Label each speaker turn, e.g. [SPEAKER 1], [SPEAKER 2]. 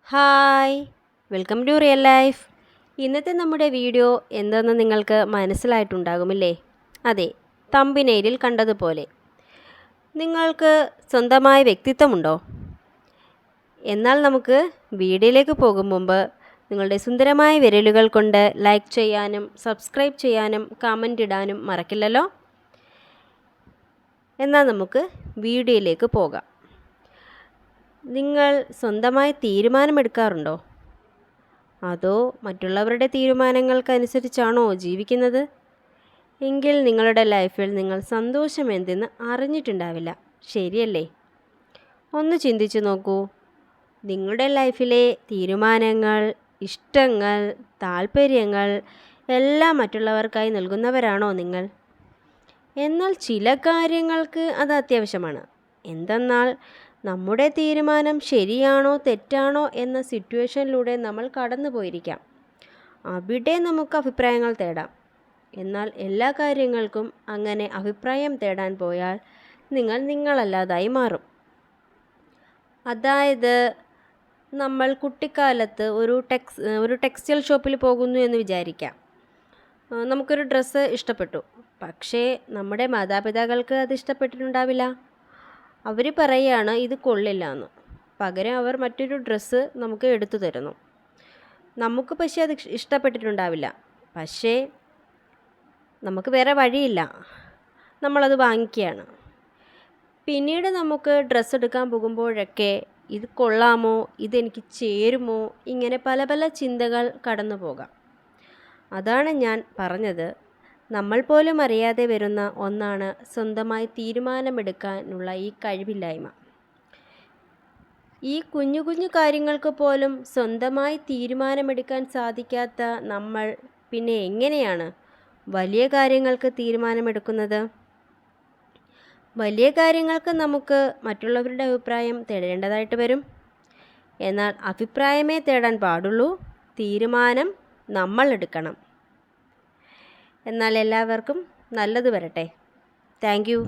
[SPEAKER 1] Hi welcome to real life. ഇന്നത്തെ നമ്മുടെ video എന്തെന്ന് നിങ്ങൾക്ക് മനസ്സിലായിട്ടുണ്ടാകുമില്ലേ? അതെ, തമ്പിനെയിലിൽ കണ്ടതുപോലെ നിങ്ങൾക്ക് സ്വന്തമായ വ്യക്തിത്വമുണ്ടോ? എന്നാൽ നമുക്ക് വീഡിയോയിലേക്ക് പോകും മുമ്പ് നിങ്ങളുടെ സുന്ദരമായ വിരലുകൾ കൊണ്ട് ലൈക്ക് ചെയ്യാനും സബ്സ്ക്രൈബ് ചെയ്യാനും കമൻ്റ് ഇടാനും മറക്കില്ലല്ലോ. എന്നാൽ നമുക്ക് വീഡിയോയിലേക്ക് പോകാം. നിങ്ങൾ സ്വന്തമായി തീരുമാനമെടുക്കാറുണ്ടോ? അതോ മറ്റുള്ളവരുടെ തീരുമാനങ്ങൾക്കനുസരിച്ചാണോ ജീവിക്കുന്നത്? എങ്കിൽ നിങ്ങളുടെ ലൈഫിൽ നിങ്ങൾ സന്തോഷം എന്തെന്ന് അറിഞ്ഞിട്ടുണ്ടാവില്ല, ശരിയല്ലേ? ഒന്ന് ചിന്തിച്ചു നോക്കൂ. നിങ്ങളുടെ ലൈഫിലെ തീരുമാനങ്ങൾ, ഇഷ്ടങ്ങൾ, താല്പര്യങ്ങൾ എല്ലാം മറ്റുള്ളവർക്കായി നൽകുന്നവരാണോ നിങ്ങൾ? എന്നാൽ ചില കാര്യങ്ങൾക്ക് അത് അത്യാവശ്യമാണ്. എന്തെന്നാൽ നമ്മുടെ തീരുമാനം ശരിയാണോ തെറ്റാണോ എന്ന സിറ്റുവേഷനിലൂടെ നമ്മൾ കടന്നു പോയിരിക്കാം. അവിടെ നമുക്ക് അഭിപ്രായങ്ങൾ തേടാം. എന്നാൽ എല്ലാ കാര്യങ്ങൾക്കും അങ്ങനെ അഭിപ്രായം തേടാൻ പോയാൽ നിങ്ങൾ നിങ്ങളല്ലാതായി മാറും. അതായത് നമ്മൾ കുട്ടിക്കാലത്ത് ഒരു ടെക്സ്റ്റൈൽ ഷോപ്പിൽ പോകുന്നു എന്ന് വിചാരിക്കാം. നമുക്കൊരു ഡ്രസ്സ് ഇഷ്ടപ്പെട്ടു. പക്ഷേ നമ്മുടെ മാതാപിതാക്കൾക്ക് അത് ഇഷ്ടപ്പെട്ടിട്ടുണ്ടാവില്ല. അവർ പറയുകയാണ് ഇത് കൊള്ളില്ല എന്ന്. പകരം അവർ മറ്റൊരു ഡ്രസ്സ് നമുക്ക് എടുത്തു തരുന്നു. നമുക്ക് പക്ഷേ അത് ഇഷ്ടപ്പെട്ടിട്ടുണ്ടാവില്ല. പക്ഷേ നമുക്ക് വേറെ വഴിയില്ല, നമ്മളത് വാങ്ങിക്കുകയാണ്. പിന്നീട് നമുക്ക് ഡ്രസ്സ് എടുക്കാൻ പോകുമ്പോഴൊക്കെ ഇത് കൊള്ളാമോ, ഇതെനിക്ക് ചേരുമോ, ഇങ്ങനെ പല പല ചിന്തകൾ കടന്നു പോകാം. അതാണ് ഞാൻ പറഞ്ഞത്, നമ്മൾ പോലും അറിയാതെ വരുന്ന ഒന്നാണ് സ്വന്തമായി തീരുമാനമെടുക്കാനുള്ള ഈ കഴിവില്ലായ്മ. ഈ കുഞ്ഞു കുഞ്ഞു കാര്യങ്ങൾക്ക് പോലും സ്വന്തമായി തീരുമാനമെടുക്കാൻ സാധിക്കാത്ത നമ്മൾ പിന്നെ എങ്ങനെയാണ് വലിയ കാര്യങ്ങൾക്ക് തീരുമാനമെടുക്കുന്നത്? വലിയ കാര്യങ്ങൾക്ക് നമുക്ക് മറ്റുള്ളവരുടെ അഭിപ്രായം തേടേണ്ടതായിട്ട് വരും. എന്നാൽ അഭിപ്രായമേ തേടാൻ പാടുള്ളൂ, തീരുമാനം നമ്മൾ എടുക്കണം. എന്നാൽ എല്ലാവർക്കും നല്ലത് വരട്ടെ. Thank you.